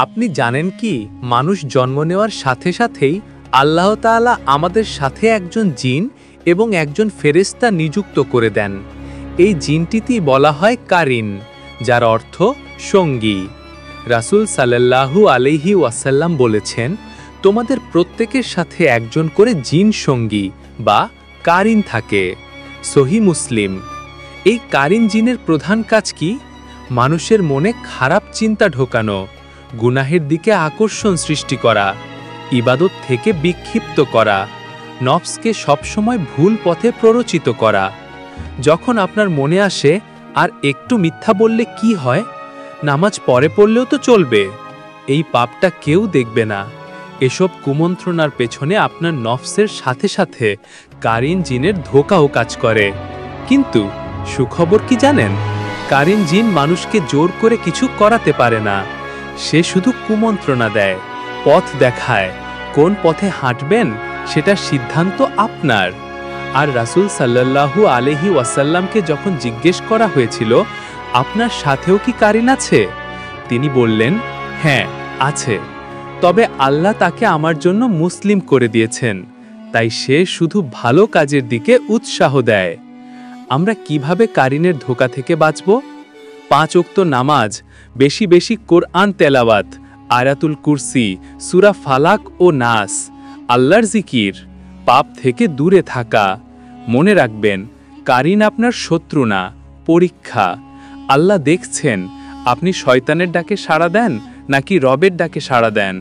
আপনি জানেন কি মানুষ জন্ম নেওয়ার সাথে সাথেই আল্লাহ তাআলা আমাদের সাথে একজন জিন এবং একজন ফেরেশতা নিযুক্ত করে দেন। এই জিনটিতেই বলা হয় কারিন, যার অর্থ সঙ্গী। রাসূল সাল্লাল্লাহু আলাইহি ওয়াসাল্লাম বলেছেন, তোমাদের প্রত্যেকের সাথে একজন করে জিন সঙ্গী বা কারিন থাকে। সহিহ মুসলিম। এই কারিন জিনের প্রধান কাজ কি? মানুষের মনে খারাপ চিন্তা ঢোকানো, গুনাহের দিকে আকর্ষণ সৃষ্টি করা, ইবাদত থেকে বিক্ষিপ্ত করা, নফসকে সবসময় ভুল পথে প্ররোচিত করা। যখন আপনার মনে আসে আর একটু মিথ্যা বললে কি হয়, নামাজ পরে পড়লেও তো চলবে, এই পাপটা কেউ দেখবে না, এসব কুমন্ত্রণার পেছনে আপনার নফসের সাথে সাথে কারিন জিনের ধোঁকাও কাজ করে। কিন্তু সুখবর কি জানেন? কারিন জিন মানুষকে জোর করে কিছু করাতে পারে না। সে শুধু কুমন্ত্রণা দেয়, পথ দেখায়। কোন পথে হাঁটবেন সেটা সিদ্ধান্ত আপনার। আর রাসূল সাল্লাল্লাহু আলাইহি ওয়াসাল্লামকে যখন জিজ্ঞেস করা হয়েছিল, আপনার সাথেও কি কারিন আছে? তিনি বললেন, হ্যাঁ আছে, তবে আল্লাহ তাকে আমার জন্য মুসলিম করে দিয়েছেন, তাই সে শুধু ভালো কাজের দিকে উৎসাহ দেয়। আমরা কিভাবে কারিনের ধোঁকা থেকে বাঁচব? 5 ওয়াক্ত নামাজ, বেশি বেশি কোরআন তেলাওয়াত, আয়াতুল কুরসি, সূরা ফালাক ও নাস, আল্লাহর জিকির, পাপ থেকে দূরে থাকা। মনে রাখবেন, কারিন আপনার শত্রু না, পরীক্ষা। আল্লাহ দেখছেন আপনি শয়তানের ডাকে সাড়া দেন নাকি রবের ডাকে সাড়া দেন।